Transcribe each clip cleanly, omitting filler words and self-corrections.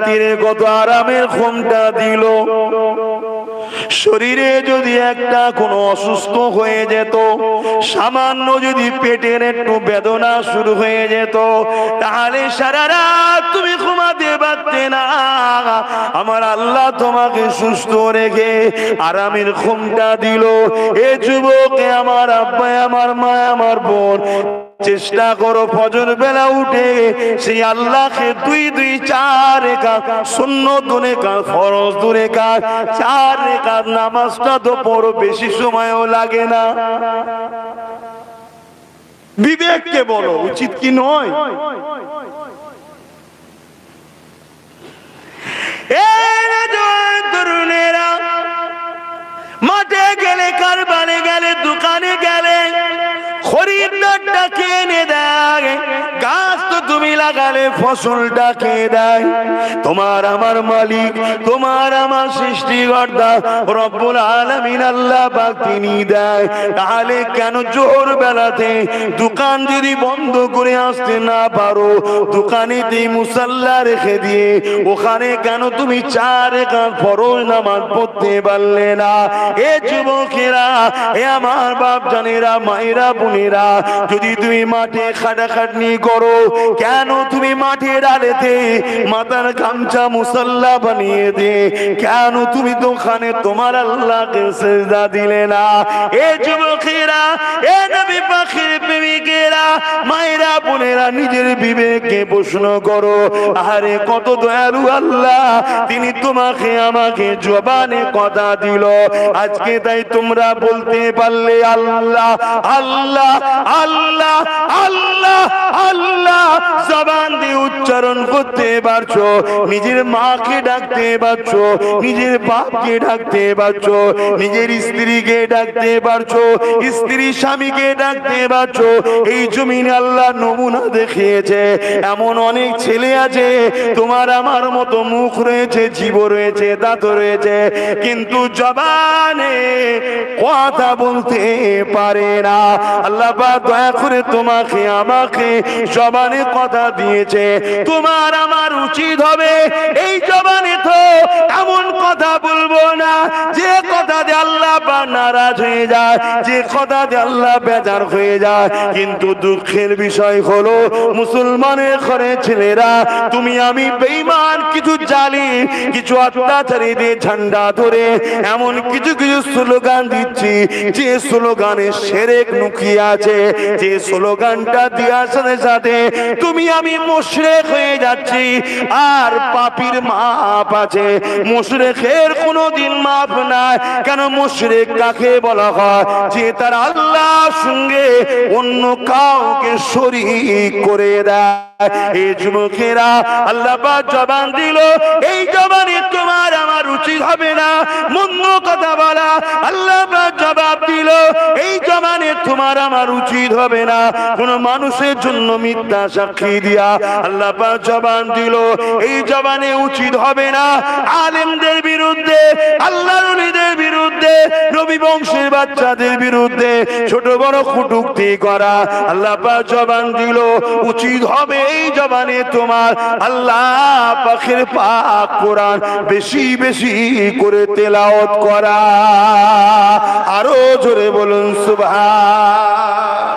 রাত্রিরে কত আরামের ঘুমটা দিল। শরীরে যদি একটা কোনো অসুস্থ হয়ে যেত, সামান্য যদি পেটের একটু বেদনা শুরু হয়ে যেত, তাহলে সারা রাত তুমি ঘুমাতে পারতে না। আমার আল্লাহ তোমাকে সুস্থ রেখে আরামের ঘুমটা দিল। এ যুবক, আমার আব্বা, আমার মা, আমার বোন, চেষ্টা করো ফজর বেলা উঠে সেই আল্লাহকে 2-2 4 রাকাত সুন্নত 2 রাকাত ফরজ 2 রাকাত 4 রাকাত নামাজটা তো পড়ো, বেশি সময়ও লাগে না। বিবেককে বলো, উচিত কি নয়? তরুণেরা মাঠে গেলে, কারবারে গেলে, দোকানে গেলে খরিদ্দারটা কিনে দেয়। গাছ তো তুমি লাগালে ফসলটা খেয়ে দেয়। তোমার আমার মালিক, তোমার আমার সৃষ্টিকর্তা রব্বুল আলামিন আল্লাহ পাক তিনি দেয়। তাহলে কেন জোহর বেলাতে দোকান যদি বন্ধ করে আসতে না পারো, দোকানেতেই মুসাল্লা রেখে দিয়ে ওখানে কেন তুমি 4 রাকাত ফরজ নামাজ পড়তে পারলে না? এ যুবকেরা, এ আমার বাপ জানেরা, মায়েরা, বোনেরা, যদি তুমি মাঠে খাটাখাটনি করো, কেন তুমি মাঠের আলেতে মাথার গামছা মুসাল্লা বানিয়ে দে, কেন তুমি দোকানে তোমার আল্লাহকে সিজদা দিলে না? এ যুবকেরা, এ নবী পাখির প্রেমিকেরা, মায়েরা, বোনেরা, নিজের বিবেককে প্রশ্ন করো। আরে কত দয়ালু আল্লাহ, তিনি তোমাকে আমাকে জবানে কথা দিল। আজকে তাই তোমরা বলতে পারলে আল্লাহ আল্লাহ আল্লাহ আল্লাহ আল্লাহ জবান দিয়ে উচ্চারণ করতে পারছো, নিজের মাকে ডাকতে পারছো, নিজের বাপকে ডাকতে পারছো, নিজের স্ত্রীকে ডাকতে পারছো, স্ত্রী স্বামীকে ডাকতে পারছো। এই জমিনে আল্লাহ নমুনা দেখিয়েছে। এমন অনেক ছেলে আছে তোমার আমার মতো মুখ রয়েছে, জীব রয়েছে, দাঁত রয়েছে, কিন্তু জবানে কথা বলতে পারে না। আল্লাহ পাক দয়া করে তোমাকে আমাকে জবানে কথা দিয়েছে। তোমার আমার উচিত হবে এই জবানে তো এমন কথা বলবো না যে কথা দিয়ে আল্লাহ পাক নারাজ হয়ে যায়, যে কথা দিয়ে আল্লাহ বেজার হয়ে যায়। কিন্তু দুঃখের বিষয় হলো মুসলমানের ঘরে ছেলেরা, তুমি আমি বেঈমান, কিছু জালিম, কিছু অত্যাচারীদের ঝান্ডা ধরে এমন কিছু কিছু স্লোগান দিচ্ছি, যে স্লোগানে শিরক লুকিয়ে আছে, যে স্লোগানটা দেওয়ার সাথে সাথে তুমি আমি মুশরিক হয়ে যাচ্ছি। আর পাপীর মাপ আছে, মুশরিকের কোনোদিন মাপ নাই। কেন? মুশরিক কাকে বলা হয়? যে তার আল্লাহর সঙ্গে অন্য কাউকে শরীক করে দেয়। এই যুবকেরা, আল্লাহ পাক জবান দিল, এই জবানে তোমার আমার উচিত হবে না মন্দ কথা বলা। আল্লাহ পাক জবাব দিল, এই জবানে তোমার আমার উচিত হবে না কোন মানুষের জন্য মিথ্যা সাক্ষী দিয়া। আল্লাহ পাক জবান দিল, এই জবানে উচিত হবে না আলেমদের বিরুদ্ধে, আল্লাহর ওলিদের বিরুদ্ধে, নবী বংশের বাচ্চাদের বিরুদ্ধে ছোট বড় কটূক্তি করা। আল্লাহ পাক জবান দিল, উচিত হবে এই জবানে তোমার আল্লাহ পাকের পাক কোরআন বেশি বেশি করে তেলাওয়াত করা। আরো জোরে বলুন সুবহান।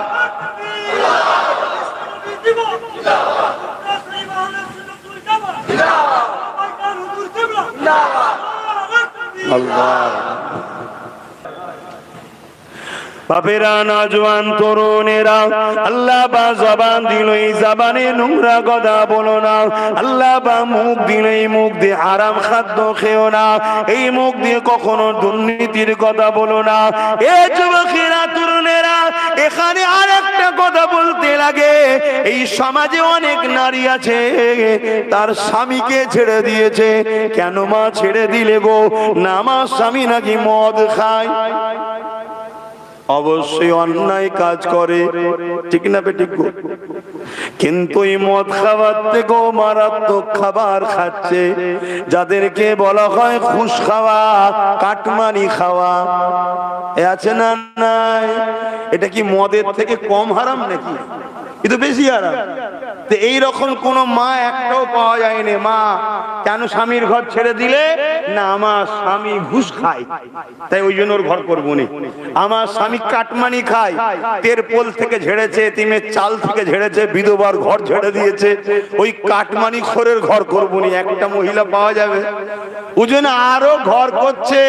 আল্লাহ বাপেরা, নওজওয়ান তরুণেরা, আল্লাহ বা জবান দিল, এই জবানে নোংরা কথা বলো না। আল্লাহ বা মুখ দিল, এই মুখ দিয়ে হারাম খাদ্য খেও না। এই মুখ দিয়ে কখনো দুর্নীতির কথা বলো না। এ যুবকেরা, তরুণেরা, এখানে আরেকটা কথা বলতে লাগে। এই সমাজে অনেক নারী আছে তার স্বামীকে ছেড়ে দিয়েছে। কেন মা ছেড়ে দিলে গো? না, আমার স্বামী নাকি মদ খায়। অবশ্যই অন্যায় কাজ করে, ঠিক না বেঠিক? কিন্তু এই মদ খাবার থেকেও মারাত্মক খাবার খাচ্ছে, যাদেরকে বলা হয় ঘুষ খাওয়া, কাটমানি খাওয়া। আছে না নাই? এটা কি মদের থেকে কম হারাম নাকি? এ তো বেশি হারাম। তো এইরকম কোন মা একটাও পাওয়া যায়নি, মা কেন স্বামীর ঘর ছেড়ে দিলে? না আমার স্বামী ঘুষ খায় তাই ওই জন্য ওর ঘর করবো নি। আমার স্বামী কাটমানি খায়, তেরপোল থেকে ঝেড়েছে, তিমের চাল থেকে ঝেড়েছে, বিধবার ঘর ঝেড়ে দিয়েছে, ওই কাটমানি খোরের ঘর করবো নি। একটা মহিলা পাওয়া যাবে? ওই জন্য আরো ঘর করছে।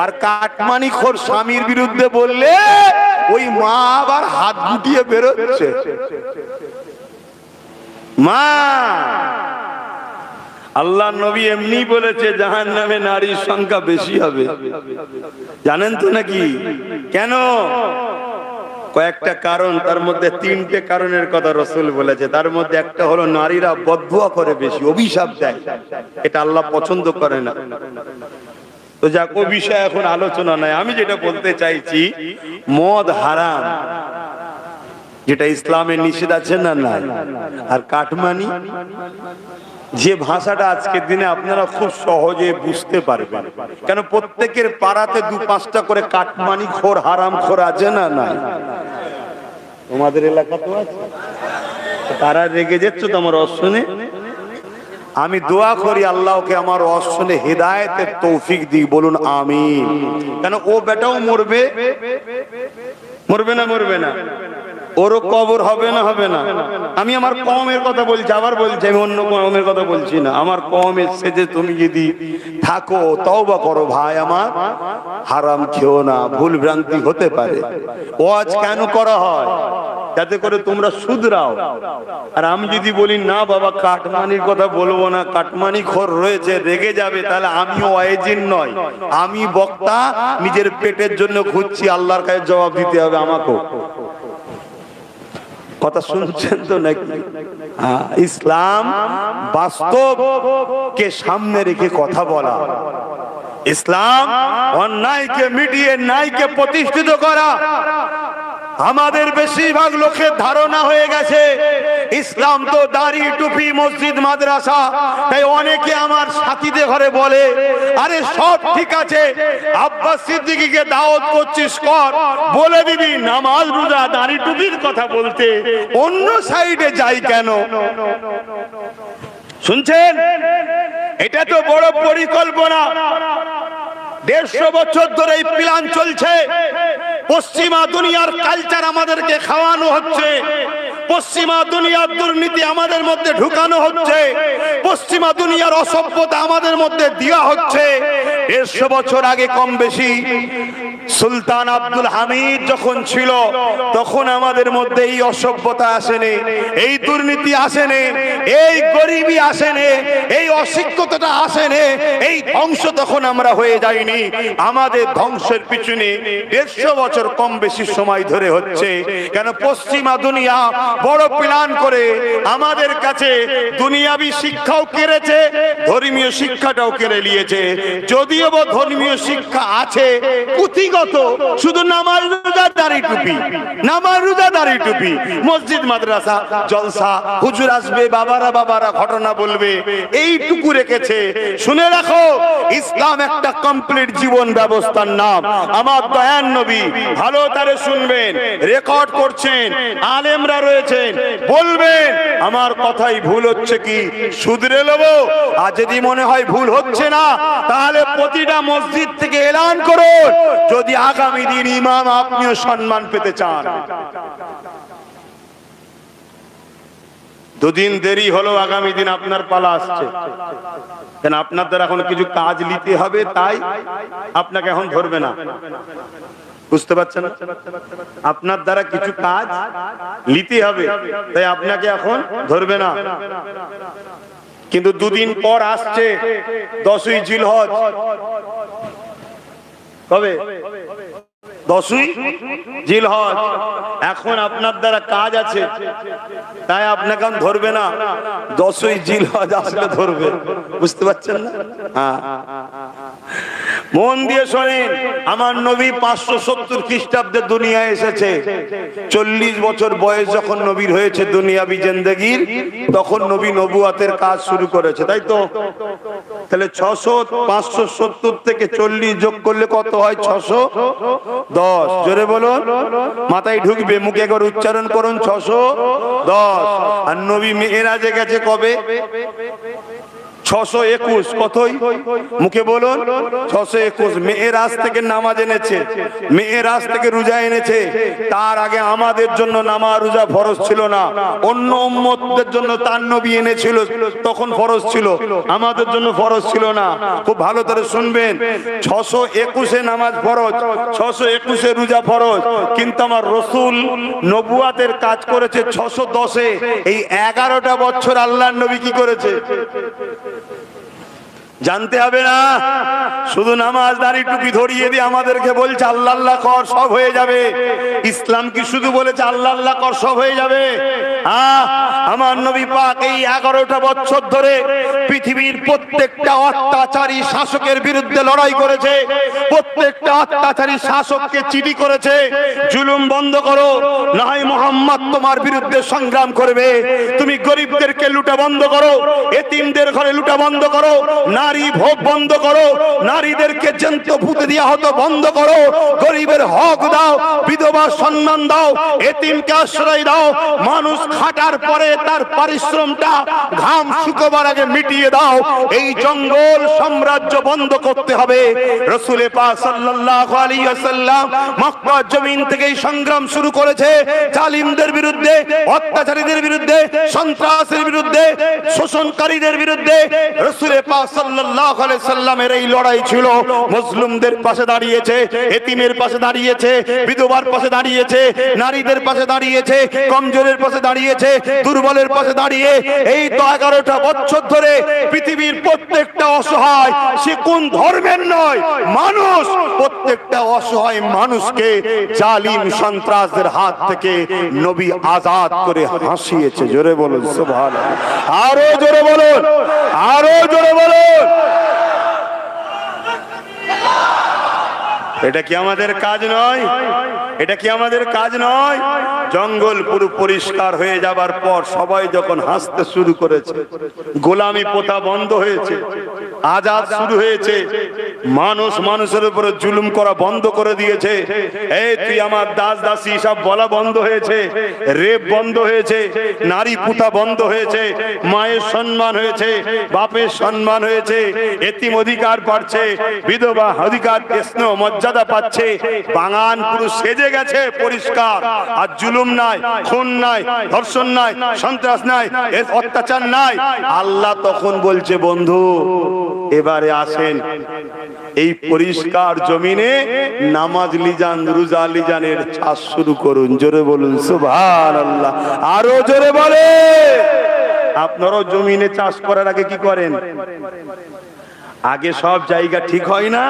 আর কাটমানি খোর স্বামীর বিরুদ্ধে বললে ওই মা আবার হাত গুটিয়ে বেরোচ্ছে। মা, আল্লাহ নবী এমনি বলেছে জাহান্নামে নারীর সংখ্যা বেশি হবে। জানেন তো নাকি? কেন? কয়েকটা কারণ, তার মধ্যে 3টে কারণের কথা রাসূল বলেছে। তার মধ্যে একটা হলো নারীরা বদদুয়া করে বেশি, অভিশাপ দেয়, এটা আল্লাহ পছন্দ করে না। তো যাক, ও বিষয়ে এখন আলোচনা নাই। আমি যেটা বলতে চাইছি, মদ হারাম, যেটা ইসলামে নিষেধ আছে না নাই। আর কাটমানি, যে ভাষাটা আজকের দিনে আপনারা খুব সহজে বুঝতে পারবেন, কেন প্রত্যেকের পাড়াতে 2-5টা করে কাটমানি খোর, হারাম খোর আছে না নাই? তোমাদের এলাকাতেও আছে? তারা রেগে যাচ্ছ তো আমার অশুনে? আমি দোয়া করি আল্লাহকে আমার অশুনে হেদায়েতের তৌফিক দিই, বলুন আমিন। কেন ও বেটাও মরবে, মরবে না? মরবে না? ওরও কবর হবে না? হবে না? আমি আমার কওমের কথা বলছি, আবার বলছি, আমি অন্য কওমের কথা বলছি না। আমার কওমের সেজে তুমি যদি থাকো, তওবা করো ভাই আমার, হারাম খেও না, ভুল ভ্রান্তি হতে পারে। ওয়াজ কেন করা হয়? যাতে করে তোমরা শুধরাও। আর আমি যদি বলি না বাবা কাটমানির কথা বলবো না, কাটমানি খোর রয়েছে, রেগে যাবে, তাহলে আমিও ওয়াইজিন নয়, আমি বক্তা, নিজের পেটের জন্য ঘুরছি, আল্লাহর কাছে জবাব দিতে হবে আমাকেও। কথা শুনছেন তো নাকি? ইসলাম বাস্তবকে সামনে রেখে কথা বলা, ইসলাম অন্যায়কে মিটিয়ে ন্যায়কে প্রতিষ্ঠিত করা। আমাদের বেশিরভাগ লোকের ধারণা হয়ে গেছে ইসলাম তো দাড়ি, টুপি, মসজিদ, মাদ্রাসা। তাই অনেকে আমার সাথীদের ঘরে বলে, আরে সব ঠিক আছে, আব্বাস সিদ্দিকীকে দাওয়াত করছিস কর, বলে দিবি নামাজ, রোজা, দাড়ি, টুপির কথা বলতে অন্য সাইডে যাই কেন? শুনছেন? এটা তো বড় পরিকল্পনা। 150 বছর ধরে এই প্ল্যান চলছে। পশ্চিমা দুনিয়ার কালচার আমাদেরকে খাওয়ানো হচ্ছে, পশ্চিমা দুনিয়ার দুর্নীতি আমাদের মধ্যে ঢুকানো হচ্ছে, পশ্চিমা দুনিয়ার অসভ্যতা আমাদের মধ্যে দেওয়া হচ্ছে। 150 বছর আগে কম বেশি সুলতান আব্দুল হামিদ যখন ছিল, তখন আমাদের মধ্যে এই অসভ্যতা আসেনি, এই দুর্নীতি আসেনি, এই গরিবি আসেনি, এই অশিক্ষিততা আসেনি, এই ধ্বংস তখন আমরা হয়ে যাইনি। আমাদের ধ্বংসের পিছনে 150 বছর কম বেশি সময় ধরে হচ্ছে। কেন? পশ্চিমা দুনিয়া বড় প্ল্যান করে আমাদের কাছে দুনিয়াবি শিক্ষাও কেড়েছে, ধর্মীয় শিক্ষাটাও কেড়ে নিয়েছে। যদিও ধর্মীয় শিক্ষা আছে পুঁথিগত, শুধু নামাজ, রোজা, দাড়ি, টুপি, নামাজ, রোজা, দাড়ি, টুপি, মসজিদ, মাদ্রাসা, জলসা, হুজুর আসবে, বাবারা ঘটনা বলবে, এইটুকু রেখেছে। শুনে রাখো, ইসলাম একটা কমপ্লিট জীবন ব্যবস্থার নাম। আমার দয়ার নবী, ভালো তারে শুনবেন, রেকর্ড করছেন, আলেমরা রয়েছেন, বলবেন আমার কথাই ভুল হচ্ছে কি শুধরে নেব। আর যদি মনে হয় ভুল হচ্ছে না, তাহলে প্রতিটা মসজিদ থেকে এলান করুন, যদি আগামী দিন ইমাম আপনিও সম্মান পেতে চান। 2 দিন দেরি হলো, আগামী দিন আপনার পালা আসছে। কেন? আপনার দ্বারা এখন কিছু কাজ নিতে হবে, তাই আপনাকে এখন ধরবে না। বুঝতে পারছেন? আপনার দ্বারা কিছু কাজ নিতে হবে, তাই আপনাকে এখন ধরবে না। কিন্তু 2 দিন পর আসছে 10ই জিলহজ। কবে? 10ই জিলহজ। এখন আপনার দ্বারা কাজ আছে, তাই আপনাকে এখন ধরবে না, 10ই জিলহজ আসলে ধরবে। বুঝতে পারছেন না? মন দিয়ে শোনেন, আমার নবী 570 খ্রিস্টাব্দে দুনিয়ায় এসেছে। 40 বছর বয়স যখন নবীর হয়েছে দুনিয়াবি জিন্দেগির, তখন নবী নবুয়াতের কাজ শুরু করেছে, তাই তো? তাহলে 570 থেকে 40 যোগ করলে কত হয়? 610। জোরে বলুন, মাথায় ঢুকবে, মুখে একবার উচ্চারণ করুন, 610। আর নবী মেরাজে গেছে কবে? 621। কতই? মুখে বলুন, 621। মেরাজ থেকে নামাজ এনেছে, মেরাজ থেকে রোজা এনেছে। তার আগে আমাদের জন্য নামাজ রোজা ফরজ ছিল না, অন্য উম্মতদের জন্য তার নবী এনেছিল, তখন ফরজ ছিল, আমাদের জন্য ফরজ ছিল না। খুব ভালো করে শুনবেন, 621-এ নামাজ ফরজ, 621-এ রোজা ফরজ, কিন্তু আমার রাসূল নবুয়াতের কাজ করেছে 610-এ। এই 11টা বছর আল্লাহর নবী কি করেছে জানতে হবে না? শুধু নামাজ দাঁড়ি টুপি ধরিয়ে দিয়ে আমাদেরকে বলছে আল্লাহ আল্লাহ কর সব হয়ে যাবে। ইসলাম কি শুধু বলেছে আল্লাহ আল্লাহ কর সব হয়ে যাবে? আমার নবী পাক এই 11টা বছর ধরে পৃথিবীর প্রত্যেকটা অত্যাচারী শাসকের বিরুদ্ধে লড়াই করেছে, প্রত্যেকটা অত্যাচারী শাসককে চিঠি করেছে, জুলুম বন্ধ করো, না হয় মুহাম্মদ তোমার বিরুদ্ধে সংগ্রাম করবে। তুমি গরিবদেরকে লুটা বন্ধ করো, এতিমদের ঘরে লুটা বন্ধ করো, নারী ভোগ বন্ধ করো, নারীদেরকে জ্যান্ত পুঁতে দেওয়া হতো বন্ধ করো, গরিবের হক দাও, বিধবা সম্মান দাও, এতিমকে আশ্রয় দাও, মানুষ খাটার পরে তার পরিশ্রমটা ঘাম শুকাবার আগে মিটিয়ে দাও। এই জঙ্গল সাম্রাজ্য বন্ধ করতে হবে। রাসূল পাক সাল্লাল্লাহু আলাইহি ওয়াসাল্লাম মক্কা জমিন থেকে সংগ্রাম শুরু করেছে জালিমদের বিরুদ্ধে, অত্যাচারীদের বিরুদ্ধে, সন্ত্রাসের বিরুদ্ধে, শোষণকারীদের বিরুদ্ধে। রাসূল পাক সাল্লাল্লাহু আলাইহি সাল্লামের এই লড়াই ছিল। মুসলিমদের পাশে দাঁড়িয়েছে, এতিমের পাশে দাঁড়িয়েছে, বিধবার পাশে দাঁড়িয়েছে, নারীদের পাশে দাঁড়িয়েছে, কমজোরের পাশে দাঁড়িয়েছে, দুর্বলের পাশে দাঁড়িয়ে এই তো 11টা বছর ধরে পৃথিবীর প্রত্যেকটা অসহায়, সে কোন ধর্মের নয়, মানুষ, প্রত্যেকটা অসহায় মানুষকে জালিম সন্ত্রাসদের হাত থেকে নবী আজাদ করে হাসিয়েছে। জোরে বলুন সুবহানাল্লাহ, আরো জোরে বলুন, আরো জোরে বলুন। এটা কি আমাদের কাজ নয়? এটা কি আমাদের কাজ নয়? জঙ্গল পুরো পরিষ্কার হয়ে যাবার পর সবাই যখন হাসতে শুরু করেছে, গোলামি প্রথা বন্ধ হয়েছে, আজাদ শুরু হয়েছে, মানুষ মানুষের উপরে জুলুম করা বন্ধ করে দিয়েছে, এই তুই আমার দাস দাসী সব বলা বন্ধ হয়েছে, রেপ বন্ধ হয়েছে, নারী পুতা বন্ধ হয়েছে, মায়ের সম্মান হয়েছে, বাপের সম্মান হয়েছে, এতিম অধিকার পাচ্ছে, বিধবা অধিকার কৃষ্ণ মর্যাদা পাচ্ছে, বাঙান পুরো সেজে গেছে পরিষ্কার, আর জুলুম নাই, খুন নাই, ধর্ষণ নাই, সন্ত্রাস নাই, অত্যাচার নাই। আল্লাহ তখন বলছে বন্ধু এবারে আসেন এই পরিষ্কার জমিনে নামাজ লিজান রোজা লিজানের চাষ শুরু করুন। জোরে বলুন সুবহানাল্লাহ, আরো জোরে বলে। আপনারাও জমিনে চাষ করার আগে কি করেন? আগে সব জায়গা ঠিক হয় না?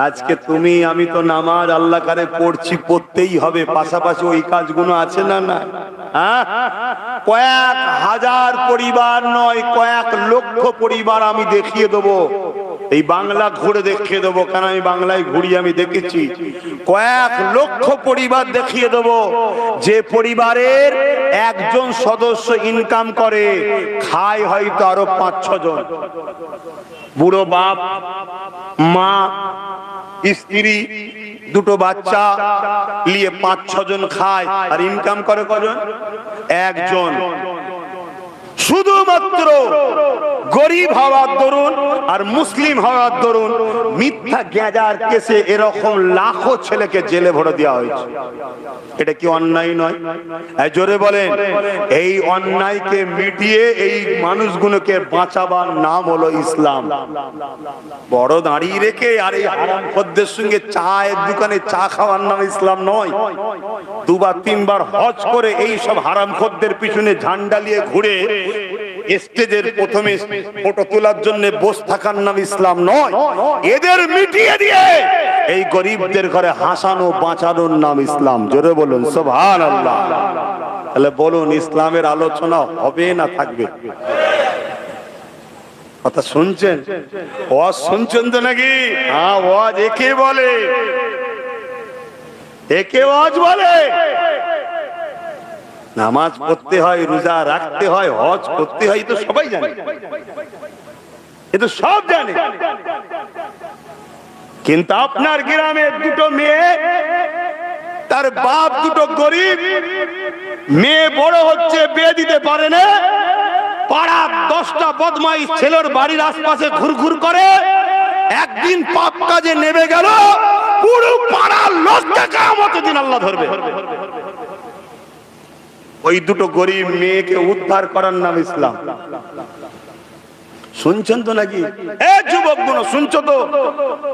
আজকে তুমি আমি তো নামাজ আল্লাহ কারে পড়ছি, পড়তেই হবে, পাশাপাশি ওই কাজগুলো আছে না? না, কয়েক হাজার পরিবার নয়, কয়েক লক্ষ পরিবার আমি দেখিয়ে দেবো, এই বাংলা ঘুরে দেখিয়ে দেবো, কারণ আমি বাংলায় ঘুরি, আমি দেখেছি কয়েক লক্ষ পরিবার দেখিয়ে দেবো যে পরিবারের একজন সদস্য ইনকাম করে, খায় হয়তো আরো 5-6 জন, বুড়ো বাপ, মা, স্ত্রী, দুটো বাচ্চা নিয়ে 5-6 জন খায়, আর ইনকাম করে কজন? একজন। শুধুমাত্র গরিব হওয়ার দরুন আর মুসলিম হওয়ার দরুন মিথ্যা গ্যাজার কেসে এরকম লাখো ছেলেকে জেলে ভরে দেওয়া হয়েছে। এটা কি অন্যায় নয়? জোরে বলেন। এই অন্যায়কে মিটিয়ে এই মানুষগুলোকে বাঁচাবার নাম হলো ইসলাম। বড় দাঁড়িয়ে রেখে আর এই হারামখোরদের সঙ্গে চায়ের দোকানে চা খাওয়ার নাম ইসলাম নয়। 2-3 হজ করে এই সব হারামখোরদের পিছনে ঝান্ডা নিয়ে ঘুরে স্টেজের প্রথমে ফটো তোলার জন্য বসে থাকার নাম ইসলাম নয়। এদের মিটিয়ে দিয়ে এই গরিবদের ঘরে হাসানো বাঁচানোর নাম ইসলাম। জোরে বলুন সুবহানাল্লাহ। তাহলে বলুন ইসলামের আলোচনা হবে না থাকবে? কথা শুনছেন? ওয়াজ শুনছেন তো নাকি? হ্যাঁ, ওয়াজ একে বলে, একে ওয়াজ বলে। নামাজ পড়তে হয়, রোজা রাখতে হয়, হজ করতে হয়, তো সবাই জানে, এ তো সব জানে। কিন্তু আপনার গ্রামের দুটো মেয়ে, তার বাপ দুটো গরিব, মেয়ে বড় হচ্ছে, বিয়ে দিতে পারে না, পাড়া 10টা বদমাইশ ছেলের বাড়ির আশপাশে ঘুরঘুর করে, একদিন পাপ কাজে নেমে গেল, পুরো পাড়ার লোককে কিয়ামতের দিন আল্লাহ ধরবে। ওই দুটো গরিব মেয়েকে উদ্ধার করার নাম ইসলাম। শুনছেন তো নাকি? এ যুবক গুলো, শুনছো তো?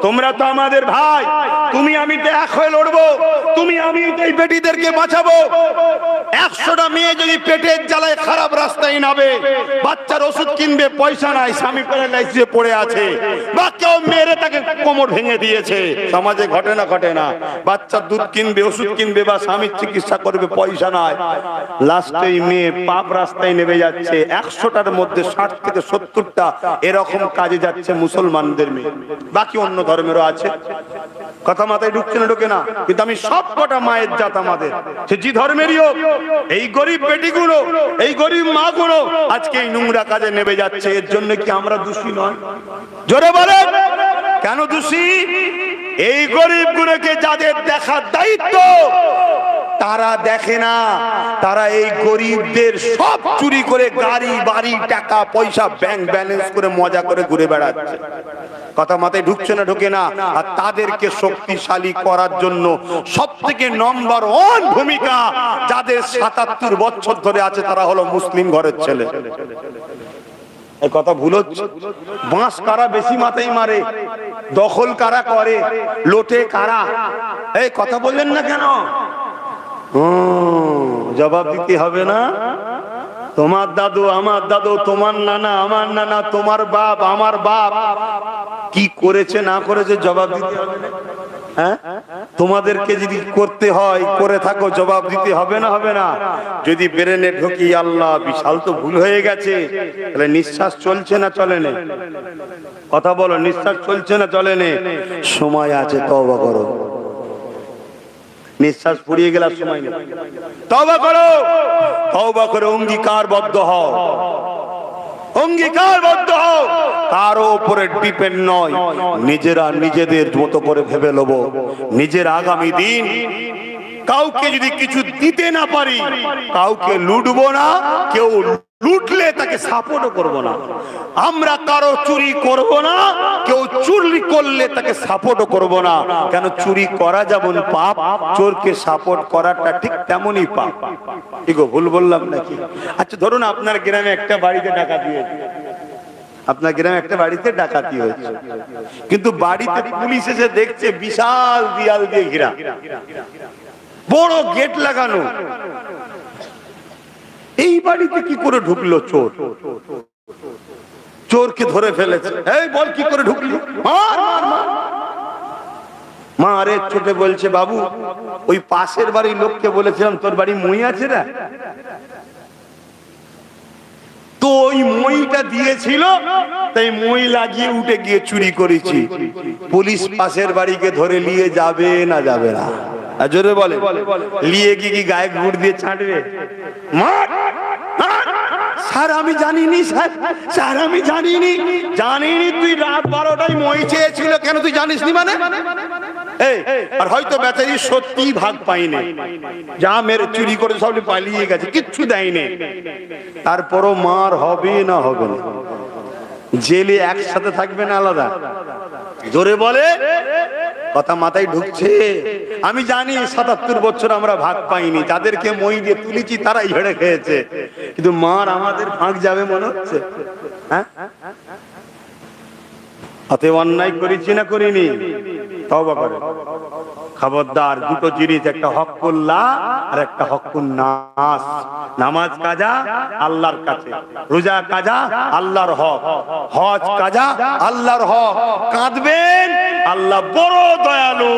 তোমরা তো আমাদের ভাই, তুমি আমি তো এক হয়ে লড়বো, তুমি আমি এই বেটিদেরকে বাঁচাবো। 100টা মেয়ে যদি পেটের জ্বালায় খারাপ রাস্তায় নাবে, বাচ্চার ওষুধ কিনবে পয়সা নাই, স্বামী প্যারালাইসিসে পড়ে আছে, বা কেউ মেরে তাকে কোমর ভেঙে দিয়েছে, সমাজে ঘটে না ঘটে না? বাচ্চার দুধ কিনবে, ওষুধ কিনবে, বা স্বামীর চিকিৎসা করবে, পয়সা নাই, লাস্টে মেয়ে পাপ রাস্তায় নেমে যাচ্ছে। 100টার মধ্যে 60 থেকে 70টা এরকম কাজে যাচ্ছে মুসলমানদের মেয়ে, বাকি অন্য ধর্মেরও আছে। কথা মাথায় ঢুকছে না? ঢুকে না? কিন্তু আমি সব কটা মায়ের জাত আমাদের, সে যে ধর্মেরই হোক, এই গরিব বেটিগুলো, এই গরিব মা গুলো আজকে এই নোংরা কাজে নেমে যাচ্ছে। এর জন্য কি আমরা দোষী নয়? জোরে বলে, কেন দোষী? এই গরিব গুলোকে যাদের দেখার দায়িত্ব, তারা দেখে না, তারা এই গরিবদের সব চুরি করে গাড়ি বাড়ি টাকা পয়সা ব্যাংক ব্যালেন্স করে মজা করে ঘুরে বেড়াচ্ছে। কথা মাথায় ঢুকছে না? ঢুকে না? আর তাদেরকে শক্তিশালী করার জন্য সব থেকে নম্বর 1 ভূমিকা যাদের 77 বছর ধরে আছে, তারা হলো মুসলিম ঘরের ছেলে। এই কথা ভুল হচ্ছে। বাঁশ কারা বেশি মাথায় মারে, দখল কারা করে, লোটে কারা? এই কথা বললেন না কেন? জবাব দিতে হবে না? তোমার দাদু আমার দাদু, তোমার নানা আমার নানা, তোমার বাপ আমার বাপ কি করেছে না করেছে জবাব দিতে হবে না? হ্যাঁ, তোমাদেরকে যদি করতে হয় করে থাকো, জবাব দিতে হবে না? হবে না? যদি ব্রেনে ঢুকি আল্লাহ বিশাল তো ভুল হয়ে গেছে, তাহলে নিঃশ্বাস চলছে না চলে না? কথা বলো, নিঃশ্বাস চলছে না চলে না? সময় আছে, তওবা করো। নিঃশ্বাস ফুরিয়ে গেল, সময় নেই, তওবা করো। তওবা করে অঙ্গীকারবদ্ধ হও, অঙ্গীকারবদ্ধ হও। কারো উপরে ডিপেন্ড নয়, নিজেরা নিজেদের মতো করে ভেবে নেব নিজের আগামী দিন। কাউকে যদি কিছু দিতে না পারি, কাউকে লুটবো না, কেউ লুটলে তাকে সাপোর্টও করবো না। আমরা কারো চুরি করব না, কেউ চুরি করলে তাকে সাপোর্টও করব না। কেন? চুরি করা যেমন পাপ, চোরকে সাপোর্ট করাটা ঠিক তেমনই পাপ। ঠিক ভুল বললাম নাকি? আচ্ছা ধরুন আপনার গ্রামে একটা বাড়িতে ডাকাতি হয়েছে, আপনার গ্রামে একটা বাড়িতে ডাকাতি হয়েছে, কিন্তু বাড়িতে পুলিশ এসে দেখছে বিশাল দেয়াল দিয়ে ঘেরা, বড় গেট লাগানো। এই বাড়িতে কি করে ঢুকলো চোর? চোরকে ধরে ফেলেছে। এই বল কি করে ঢুকলি? মার মার মার। মা আরে ছোটে বলছে, বাবু ওই পাশের বাড়ির লোককে বলেছিলাম তোর বাড়ি মই আছে না, তো ওই মইটা দিয়েছিল, তাই মই লাগিয়ে উঠে গিয়ে চুরি করেছি। পুলিশ পাশের বাড়িকে ধরে নিয়ে যাবে না যাবে না? জোরে বলে, নিয়ে গিয়ে কি গায়ে গুড় দিয়ে ছাঁটবে? স্যার আমি জানিনি, স্যার আমি জানিনি। জানিনি? তুই রাত 12টায় মই চেয়েছিল, কেন তুই জানিস নি? মানে আর হয়তো বেচারি সত্যি ভাগ পাইনি, যা মেরে চুরি করে সব পালিয়ে গেছে, কিচ্ছু দেয়নি। তারপরও মার হবে না হবে না? জেলে একসাথে থাকবে না আলাদা? জোরে বলে, কথা মাথায় ঢুকছে? আমি জানি 77 বছর আমরা ভাগ পাইনি, যাদেরকে মই দিয়ে তুলেছি তারাই হেড়ে খেয়েছে, কিন্তু মার আমাদের ভাগ যাবে মনে হচ্ছে? হ্যাঁ, হাতে অন্যায় করেছি না করিনি? তওবা করে। খবরদার, দুটো জিনিস, একটা হকুল্লাহ আর একটা হকুন নাস। নামাজ কাজা আল্লাহর কাছে, রোজা কাজা আল্লাহর হক, হজ কাজা আল্লাহর হক। কাঁদবেন, আল্লাহ বড় দয়ালু,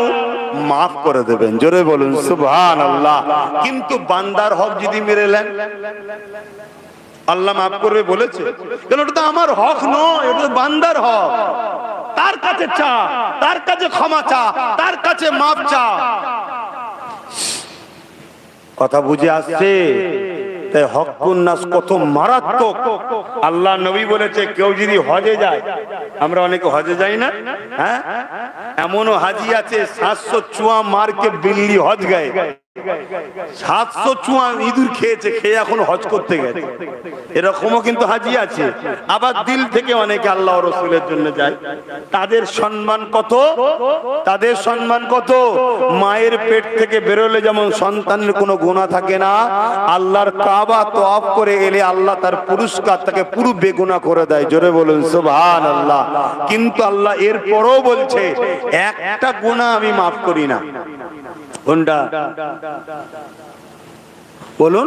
মাফ করে দেবেন। জোরে বলুন সুবহানাল্লাহ। কিন্তু বান্দার হক যদি মেরে নেন, আল্লাহ মাফ করবে বলেছে? কেন ওটা তো আমার হক নয়, ওটা তো বান্দার হক। তার কাছে চা, তার কাছে ক্ষমা চা, তার কাছে মাফ চা। কথা বুঝে আসছে? তাই হকুন নাস কত মারাত্মক। আল্লাহ নবী বলেছে কেউ যদি হজে যায়, আমরা অনেকে হজে যাই না, হ্যাঁ, এমনও হাজি আছে 700 চুয়া মারকে বিল্লি হজ গায়ে, 700 চুয়া ইঁদুর খেয়েছে, খেয়ে এখন হজ করতে গেছে, এরকমও কিন্তু হাজি আছে। আবার দিল থেকে অনেকে আল্লাহ রসুলের জন্য যায়। তাদের সম্মান কত, তাদের সম্মান কত। মায়ের পেট থেকে বেরোলে যেমন সন্তানের কোনো গুনাহ থাকে না, আল্লাহর কাবা তওয়াফ করে এলে আল্লাহ তার পুরস্কার তাকে পুরো বেগুনাহ করে দেয়। জোরে বলুন সুবহানাল্লাহ। কিন্তু আল্লাহ এরপরও বলছে একটা গুনাহ আমি মাফ করি না। কোনটা বলুন?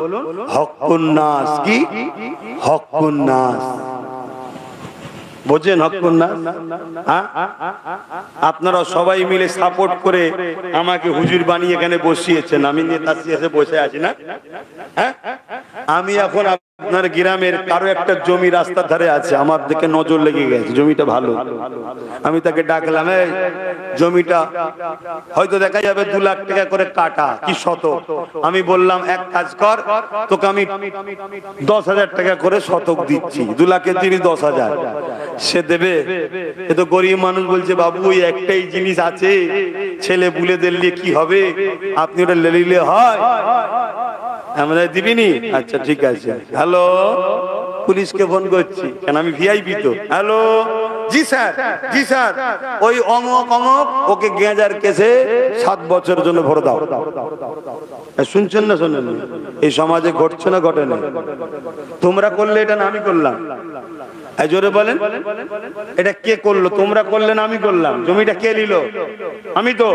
হকুন নাস। কি হকুন নাস বোঝেন? হকুন নাস, আপনারা সবাই মিলে সাপোর্ট করে আমাকে হুজুর বানিয়ে এখানে বসিয়েছেন। আমি নেতা এসে বসে আছি না, হ্যাঁ? আমি এখন আপনার গ্রামের কারো একটা জমি রাস্তার ধারে আছে, আমার দিকে নজর লেগে গেছে, জমিটা ভালো। আমি তাকে ডাকলাম, এই জমিটা হয়তো দেখা যাবে 2 লাখ টাকা করে কাটা কি শতক। আমি বললাম এক কাজ কর, তোকে আমি 10,000 টাকা করে শতক দিচ্ছি, 2 লাখের জিনিস 10,000 সে দেবে? এ তো গরিব মানুষ। বলছে বাবু ওই একটাই জিনিস আছে, ছেলে বুলে দিলে কি হবে, আপনি ওটা লেলিলে হয়, আমরা দিবিনি? আচ্ছা ঠিক আছে। হ্যালো, পুলিশকে ফোন করছি, কেন আমি ভিআইপি তো। হ্যালো, জি স্যার, জি স্যার, ওই অমক অমক ওকে গেঁজার কেসে 7 বছরের জন্য ভরে দাও। শুনছেন না শোনেন? এই সমাজে ঘটছে না ঘটে না? তোমরা করলে এটা না আমি করলাম? জোরে বলেন, এটা কে করলো? তোমরা করলেন, আমি করলাম? জমিটা কে নিল? আমি তো।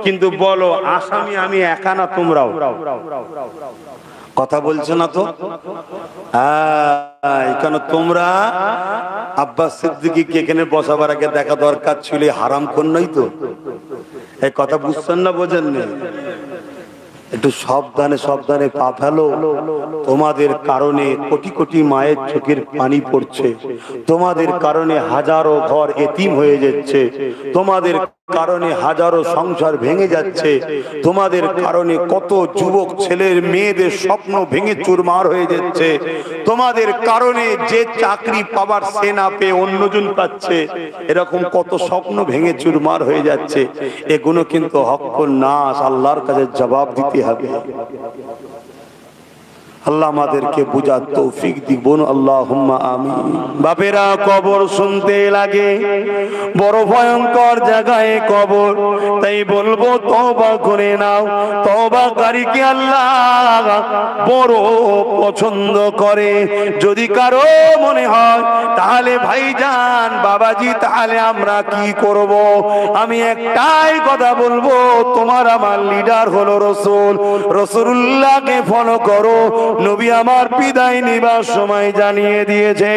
কিন্তু বলো আসামি আমি একা না তোমরাও? কথা বলছো না তো? কেন তোমরা আব্বাস সিদ্দিকীকে এখানে বসাবার আগে দেখা দরকার ছিল, হারাম কোন নই তো? এই কথা বুঝছেন না, বোঝেন না? একটু সাবধানে সাবধানে পা ফেলো। তোমাদের কারণে কোটি কোটি মায়ের চোখের পানি পড়ছে, তোমাদের কারণে হাজারো ঘর এতিম হয়ে যাচ্ছে, তোমাদের কারণে হাজারো সংসার ভেঙে যাচ্ছে, তোমাদের কারণে কত যুবক ছেলের মেয়েদের স্বপ্ন ভেঙে চুরমার হয়ে যাচ্ছে, তোমাদের কারণে যে চাকরি পাবার সে না পেয়ে অন্যজন পাচ্ছে, এরকম কত স্বপ্ন ভেঙে চুরমার হয়ে যাচ্ছে। এগুলো কিন্তু হকুন নাস, আল্লাহর কাছে জবাব দিতে হবে। আল্লাহ আমাদেরকে বুঝার তৌফিক দিক। বলুন আল্লাহুম্মা আমিন। বাপেরা, কবর শুনতে লাগে বড় ভয়ঙ্কর জায়গায় কবর, তাই বলবো তওবা করে নাও। তওবাকারীকে আল্লাহ বড় পছন্দ করে। যদি কারো মনে হয় তাহলে ভাইজান বাবাজি তাহলে আমরা কি করব, আমি একটাই কথা বলবো, তোমার আমার লিডার হলো রাসূল, রাসূলুল্লাহকে ফলো করো। নবী আমার বিদায় নিবার সময় জানিয়ে দিয়েছে,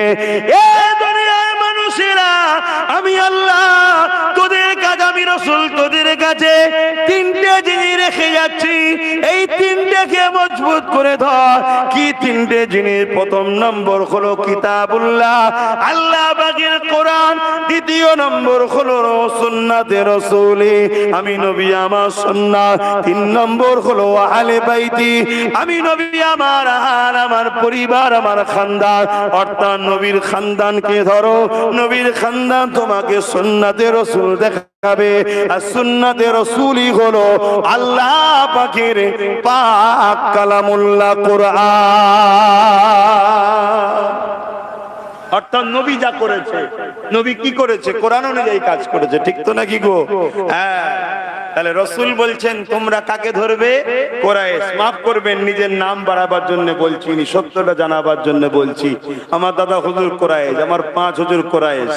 এ দুনিয়ার মানুষেরা আমি আল্লাহ তোদের কাছে, আমি রাসূল তোদের কাছে 3টে জিনিস রেখে যাচ্ছি, এই 3টেকে মজবুত করে ধর। কি 3টে জিনিস? প্রথম নম্বর হলো কিতাবুল্লাহ, আল্লাহ পাকের কোরআন। দ্বিতীয় নম্বর হলো সুন্নাতে রাসূলি, আমি নবী আমার সুন্নাত। 3 নম্বর হলো আহলে বাইতি, আমি নবী আমার আর আমার পরিবার, আমার খানদান, অর্থাৎ নবীর খানদানকে ধরো। নবীর খানদান তোমাকে সুন্নাতে রাসূল দেখাবে, আর সুন্নাতে রাসূলই হলো আল্লাহ পাকের পাক কালামুল্লাহ কোরআন। অর্থাৎ নবী যা করেছে, নবী কি করেছে? কোরআন অনুযায়ী কাজ করেছে, ঠিক তো নাকি গো? হ্যাঁ। তাহলে রাসূল বলছেন তোমরা কাকে ধরবে? কুরাইশ। মাফ করবেন, নিজের নাম বাড়াবার জন্য বলছি, সত্যটা জানাবার জন্য বলছি। আমার দাদা হুজুর কুরাইশ, আমার 5 হুজুর কুরাইশ,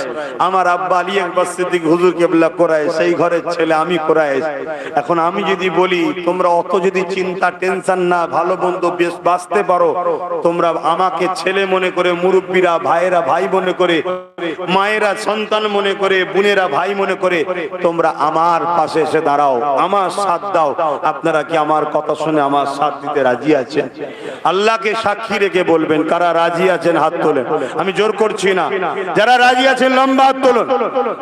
আমার আব্বা আলী আকবর সিদ্দিক হুজুর কেবলা কুরাইশ, সেই ঘরের ছেলে আমি কুরাইশ। এখন আমি যদি বলি তোমরা অত যদি চিন্তা টেনশন না, ভালো মন্দ বেশ বাঁচতে পারো, তোমরা আমাকে ছেলে মনে করে, মুরব্বীরা ভাইয়েরা ভাই মনে করে, মায়েরা সন্তান মনে করে, বোনেরা ভাই মনে করে তোমরা আমার পাশে এসে দাঁড়াও। দাও, আমার সাথ দাও। আপনারা কি আমার কথা শুনে আমার সাথ দিতে রাজি আছেন? আল্লাহকে সাক্ষী রেখে বলবেন কারা রাজি আছেন, হাত তোলেন। আমি জোর করছি না, যারা রাজি আছেন লম্বা হাত তোলেন।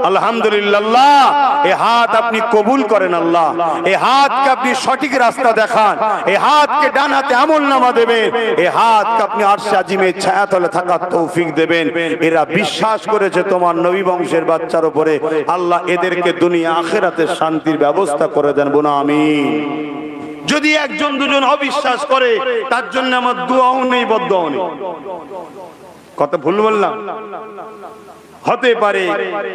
আলহামদুলিল্লাহ, এই হাত আপনি কবুল করেন আল্লাহ, এই হাতকে আপনি সঠিক রাস্তা দেখান, এই হাতকে ডান হাতে আমলনামা দেবেন, এই হাতকে আপনি আরশে আজিমের ছায়াতলে থাকার তৌফিক দেবেন। এরা বিশ্বাস করেছে তোমার নবী বংশের বাচ্চার উপরে, আল্লাহ এদেরকে দুনিয়া আখিরাতের শান্তির ব্যবস্থা করে দেন, বলুন আমিন। যদি একজন দুজন অবিশ্বাস করে তার জন্য আমার দোয়াও নেই, বদদোয়াও নেই। কথা ভুল বললাম? হতে পারে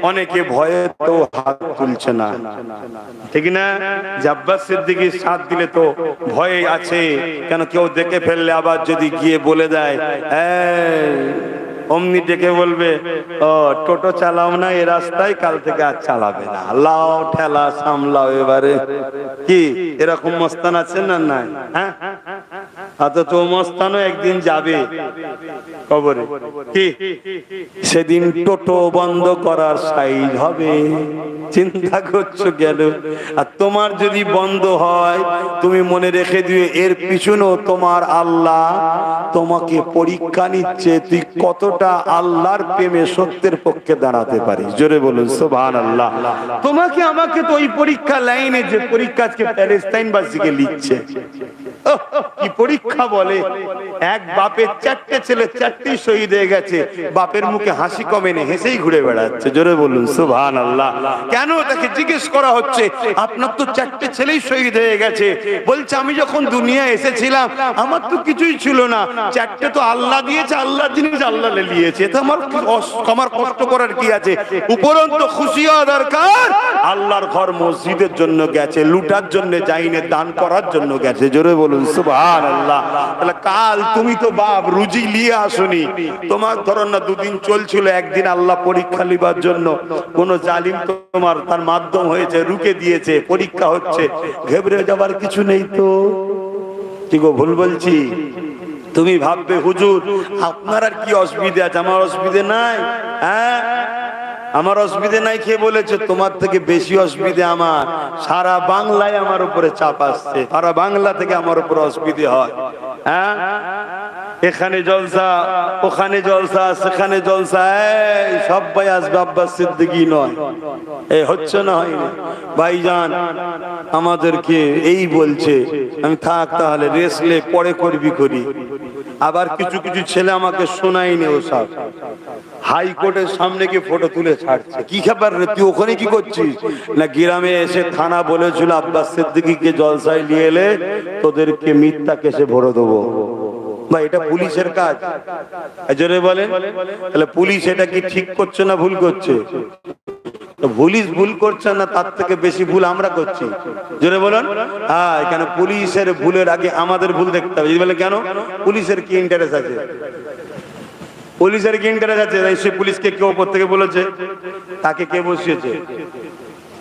অনেকে ভয়ে তো হাত তুলছে না, ঠিক না? আব্বাস সিদ্দিকীর সাথ দিলে তো ভয়ে আছে, কেন কেউ দেখে ফেললে আবার যদি গিয়ে বলে দেয়, অমনি ডেকে বলবে ও টোটো চালাও না এই রাস্তায়, কাল থেকে আর চালাবে না, লাও ঠেলা সামলাও। এবারে কি এরকম মস্তান আছে না? নাই। হ্যাঁ, তো মস্তানও একদিন যাবে কবরে, কি সেদিন টোটো বন্ধ করার সাইজ হবে, চিন্তা করছো গেল। আর তোমার যদি বন্ধ হয়, তুমি মনে রেখে দিও এর পিছনেও তোমার আল্লাহ তোমাকে পরীক্ষা নিচ্ছে, তুই কতটা আল্লাহর প্রেমে সত্যের পক্ষে দাঁড়াতে পারিস। জোরে বলুন সুবহানাল্লাহ। তোমাকে আমাকে তো ওই পরীক্ষা লাইনে, যে পরীক্ষা আজকে প্যালেস্টাইনবাসীকে লিখছে, কি পরীক্ষা বলে! এক বাপের 4টে ছেলে 4টি শহীদ হয়ে গেছে, বাপের মুখে হাসি কমেনি, হেসেই ঘুরে বেড়াচ্ছে। জোরে বলুন সুবহানাল্লাহ। কেন? তাকে জিজ্ঞেস করা হচ্ছে আপনার তো 4টে ছেলেই শহীদ হয়ে গেছে। বলছে আমি যখন দুনিয়া এসেছিলাম আমার তো কিছুই ছিল না, 4টে তো আল্লাহ দিয়েছে, আল্লাহ জিনিস আল্লাহ নিয়েছে, তো আমার কষ্ট করার কি আছে? উপরন্তু খুশি হওয়া দরকার, আল্লাহর ঘর মসজিদের জন্য গেছে, লুটার জন্য যায়নি, দান করার জন্য গেছে। জোরে বলুন সুবহানাল্লাহ। তাহলে কাল তুমি তো বাপ রুজি নিয়ে আসনি, তোমার ধরো না দুদিন চলছিল, একদিন আল্লাহ পরীক্ষা লিবার জন্য কোন জালিম তোমার তার মাধ্যম হয়েছে, রুকে দিয়েছে, পরীক্ষা হচ্ছে, ঘেবড়ে যাবার কিছু নেই তো। কি গো ভুল বলছি? তুমি ভাববে হুজুর আপনার আর কি অসুবিধা আছে, আমার অসুবিধা নাই। হ্যাঁ, আমার অসুবিধা নাই কে বলেছে? তোমার থেকে বেশি অসুবিধা আমার। সারা বাংলায় আমার উপরে চাপ আসছে, সারা বাংলা থেকে আমার উপরে অসুবিধা হয়। হ্যাঁ, এখানে জলসা, ওখানে জলসা, সেখানে জলসা, সবাই আসবে, আব্বাস সিদ্দিকী নয়। এই হচ্ছে না, হয়নি ভাইজান, আমাদেরকে এই বলছে। আমি থাক তাহলে রেসলে পরে করবি করি। আবার কিছু কিছু ছেলে আমাকে শোনায়নি, ওসব হাইকোর্টের সামনে গিয়ে ফটো তুলে ছাড়ছে। কি খবর রে, তুই ওখানে কি করছিস? না গ্রামে এসে থানা বলেছিল আব্বাস সিদ্দিকীকে জলসায় নিয়ে এলে তোদেরকে মিথ্যা কেসে ভরে দেবো। ভাই এটা পুলিশের কাজ, জোরে বলেন। তাহলে পুলিশ এটা কি ঠিক করছে না ভুল করছে? পুলিশ ভুল করছে না, তার থেকে বেশি ভুল আমরা করছি। জোরে বলেন। হ্যাঁ, কেন পুলিশের ভুলের আগে আমাদের ভুল দেখতে হবে। বলে কেন? পুলিশের কি ইন্টারেস্ট আছে? পুলিশের কি ইন্টারেস্ট আছে? সে পুলিশকে কেউ উপর থেকে বলেছে, তাকে কে বসিয়েছে?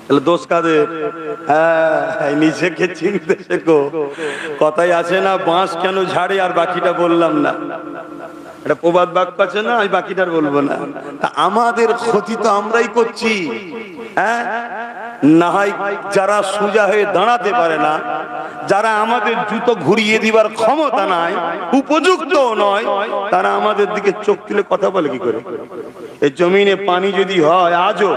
তাহলে দোষ কাদের? হ্যাঁ, নিজেকে চিনতে শেখো। কথাই আছে না, বাঁশ কেন ঝাড়ে, আর বাকিটা বললাম না। এটা প্রবাদ বাক্য আছে না, আমি বাকিটার বলবো না। তা আমাদের ক্ষতি তো আমরাই করছি। হ্যাঁ, না হয় যারা সোজা হয়ে দাঁড়াতে পারে না, যারা আমাদের জুতো ঘুরিয়ে দিবার ক্ষমতা নাই, উপযুক্ত নয়, তারা আমাদের দিকে চোখ তুলে কথা বলে কি করে? এই জমিনে পানি যদি হয় আজও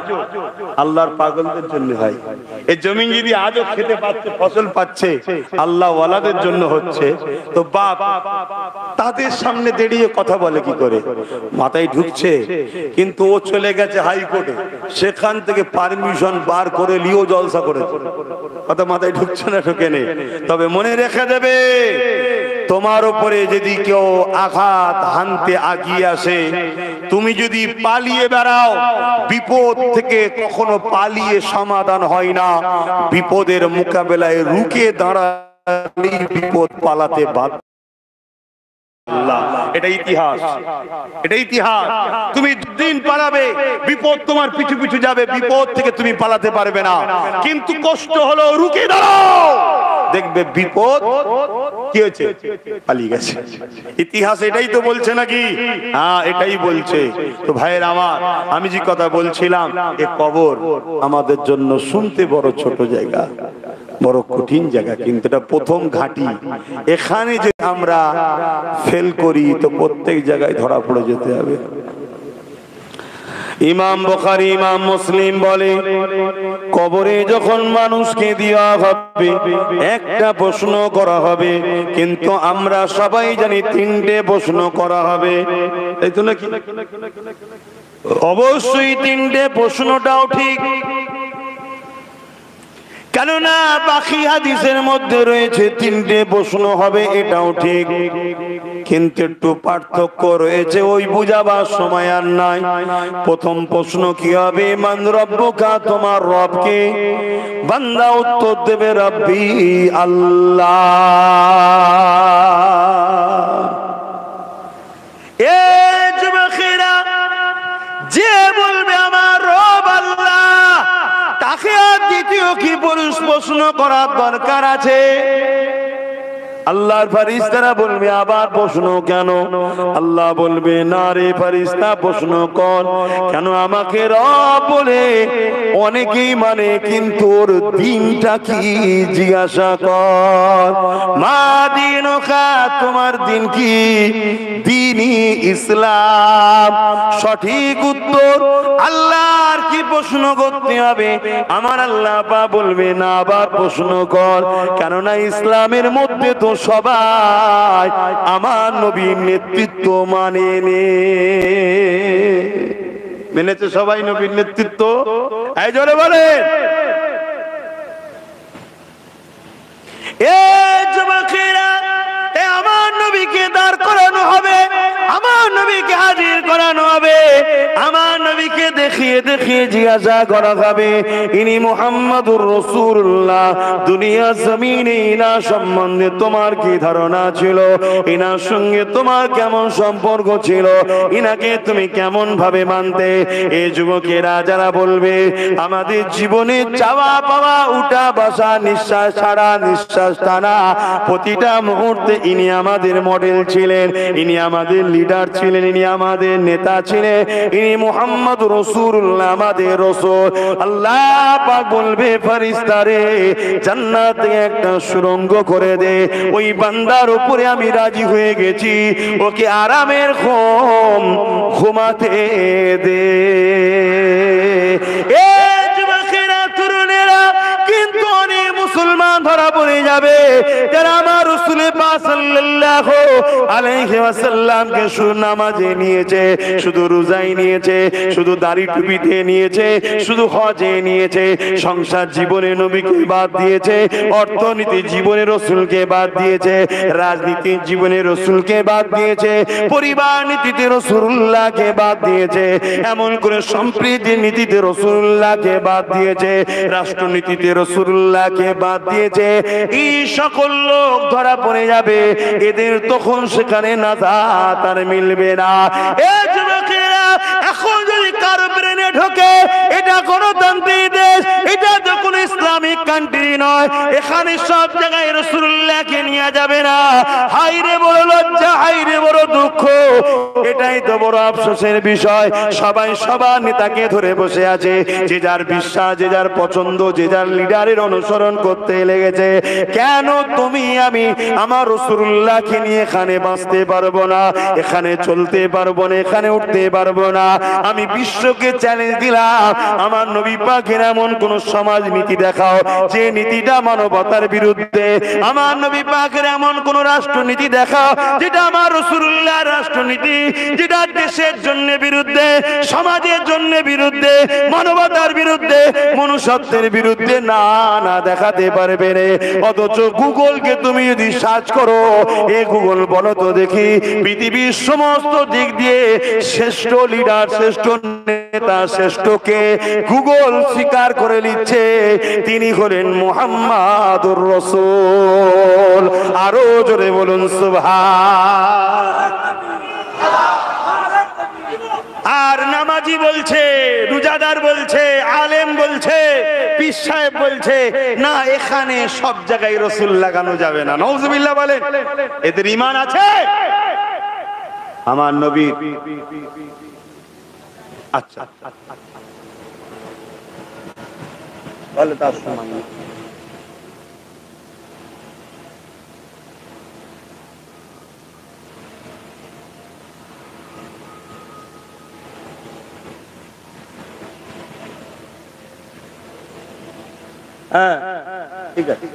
আল্লাহর পাগলদের জন্য হয়। এই জমিন যদি আজও খেতে পাচ্ছে, ফসল পাচ্ছে, আল্লাহ ওয়ালাদের জন্য হচ্ছে, তো বাপ তাদের সামনে দাঁড়িয়ে কথা বলে কি করে? মাথায় ঢুকছে। কিন্তু ও চলে গেছে হাইকোর্টে, সেখান থেকে পারমিশন বার করে লিও জলসা করেছে। কথা মাথায় ঢুকছে না? ঢুকে নেই। তবে মনে রেখে দেবে, তোমার উপরে যদি কেউ আঘাত হানতে আগিয়ে আসে, তুমি যদি পালিয়ে বেড়াও, বিপদ থেকে কখনো পালিয়ে সমাধান হয় না। বিপদের মোকাবেলায় রুখে দাঁড়ালেই বিপদ পালাতে বাধ্য। এটা ইতিহাস, এটা ইতিহাস। তুমি দিন পালাবে, বিপদ তোমার পিছু পিছু যাবে, বিপদ থেকে তুমি পালাতে পারবে না। কিন্তু কষ্ট হলো রুখে দাঁড়াও। দেখবে বিপদ কি হয়েছে, পালিয়ে গেছে। ইতিহাস এটাই তো বলছে নাকি? হ্যাঁ, এটাই বলছে। তো ভাইয়ের আমার, আমি যে কথা বলছিলাম, এ কবর আমাদের জন্য শুনতে বড় ছোট জায়গা, বড় কঠিন জায়গা, কিন্তু এটা প্রথম ঘাঁটি। এখানে যে আমরা ফেল করি তো প্রত্যেক জায়গায় ধরা পড়ে যেতে হবে। ইমাম বুখারী, ইমাম মুসলিম বলে, কবরে যখন মানুষকে দেওয়া হবে একটা প্রশ্ন করা হবে, কিন্তু আমরা সবাই জানি তিনটে প্রশ্ন করা হবে, তাই তো নাকি? অবশ্যই তিনটে প্রশ্নটাও ঠিক, কেননা বাকি হাদিসের মধ্যে রয়েছে তিনটে প্রশ্ন হবে, এটাও ঠিক, কিন্তু একটু পার্থক্য রয়েছে, ওই বুঝাবার সময় আর নাই। প্রথম প্রশ্ন কি হবে? মান রব্বুকা, তোমার রব কে? বান্দা উত্তর দেবে রব্বি আল্লাহ। এ যুবকেরা, যে বলবে আমার রব আল্লাহ, তাকে আর দ্বিতীয় কি প্রশ্ন করার দরকার আছে? আল্লাহর ফেরেশতারা বলবে আবার প্রশ্ন কেন? আল্লাহ বলবে না রে ফেরেশতা, প্রশ্ন কর। কেন? আমাকে রব বলে অনেকেই মানে, কিন্তু ওর দিনটা কি জিজ্ঞাসা কর। মা দিনুকা, তোমার দিন কি? দ্বীনি ইসলাম। সঠিক উত্তর আল্লাহর কি প্রশ্ন করতে হবে? আমার আল্লাহ পাক বলবে না, আবার প্রশ্ন কর। কেননা ইসলামের মধ্যে তো সবাই আমার নবীর নেতৃত্ব মেনেছে, সবাই নবীর নেতৃত্ব। এই জোরে বলেন। এ যুবকেরা, আমার নবীকে দাঁড় করানো হবে, আমার নবীকে হাজির করানো হবে, আমার নবীকে দেখিয়ে দেখিয়ে জিজ্ঞাসা করা হবে, ইনি মুহাম্মাদুর রাসূলুল্লাহ, দুনিয়া জমিনে ইনার সম্বন্ধে তোমার কি ধারণা ছিল? ইনার সঙ্গে তোমার কেমন সম্পর্ক ছিল? ইনাকে তুমি কেমন ভাবে মানতে? এই যুবকেরা যারা বলবে আমাদের জীবনে চাওয়া পাওয়া, উঠা বসা, নিঃশ্বাস ছাড়া নিঃশ্বাস টানা, প্রতিটা মুহূর্তে ইনি আমাদের মডেল ছিলেন, ইনি আমাদের লিডার ছিলেন, ইনি আমাদের নেতা ছিলেন, ইনি মুহাম্মদ রাসূলুল্লাহ, আমাদের রাসূল। আল্লাহ পাক বলবে ফেরেশতারে জান্নাতে একটা সুড়ঙ্গ করে দে, ওই বান্দার উপরে আমি রাজি হয়ে গেছি, ওকে আরামের ঘুম ঘুমাতে দে। এ যুবকেরা, তরুণেরা, কিন্তু অনেক মুসলমান ধরা পড়ে যাবে যারা আমার রাসূল পাক সাল্লাল্লাহু আলাইহি ওয়াসাল্লামকে শুধু নামাজে নিয়েছে, শুধু রোজায় নিয়েছে, শুধু দাড়ি টুপিতে নিয়েছে, শুধু হজে নিয়েছে, সংসার জীবনে নবীকে বাদ দিয়েছে, অর্থনীতি জীবনে রাসূলকে বাদ দিয়েছে, রাজনীতির জীবনে রাসূলকে বাদ দিয়েছে, পরিবার নীতিতে রাসূলুল্লাহকে বাদ দিয়েছে, এমন করে সম্প্রীতির নীতিতে রাসূলুল্লাহকে বাদ দিয়েছে, রাষ্ট্রনীতিতে রাসূলুল্লাহকে বাদ দিয়েছে। এই সকল লোক ধরা পড়ে যাবে, এদের তখন সেখানে নাজাত আর মিলবে না। এ যুবকেরা, এখন যদি কারো ব্রেনে ঢোকে এটা গণতান্ত্রিক দেশ, এটা তো কোনো ইসলামিক কান্ট্রি নয়, এখানে সব জায়গায় রাসূলুল্লাহকে নিয়ে যাবে না, হায়রে বড় লজ্জা, হায়রে বড় দুঃখ, এটাই তো বড় আফসোসের বিষয়। সবাই সবার নেতাকে ধরে বসে আছে, যে যার বিশ্বাস, যে যার পছন্দ, যে যার লিডারের অনুসরণ করতে লেগেছে। কেন তুমি আমি আমার রাসূলুল্লাহকে নিয়ে এখানে বাঁচতে পারবো না, এখানে চলতে পারবো না, এখানে উঠতে পারবো না? আমি বিশ্বকে চ্যালেঞ্জ দিলাম, আমার নবী পাকের এমন কোন সমাজ নীতি দেখাও যে নীতিটা মানবতার বিরুদ্ধে, আমার নবী পাকের এমন কোন রাষ্ট্রনীতি দেখাও যেটা আমার রাসূলুল্লাহর রাষ্ট্রনীতি, যেটা দেশের জন্য বিরুদ্ধে, সমাজের জন্য বিরুদ্ধে, মানবতার বিরুদ্ধে, মনুষ্যত্বের বিরুদ্ধে। না না, দেখাতে পারবে রে। অথচ গুগলকে তুমি যদি সার্চ করো, এ গুগল বলো তো দেখি পৃথিবীর সমস্ত দিক দিয়ে শ্রেষ্ঠ লিডার, শ্রেষ্ঠ নেতা, শ্রেষ্ঠকে গুগল স্বীকার করে নিচ্ছে, তিনি হলেন মুহাম্মাদুর রাসূল। আরো জোরে বলুন সুবহান। আর নামাজ বাবাজি বলছে, রোজাদার বলছে, আলেম বলছে, পীর সাহেব বলছে, না এখানে সব জায়গায় রসুল লাগানো যাবে না। নাউজুবিল্লাহ বলেন। এদের ঈমান আছে? আমার নবী আচ্ছা বলে তার সমান হ্যাঁ ঠিক আছে।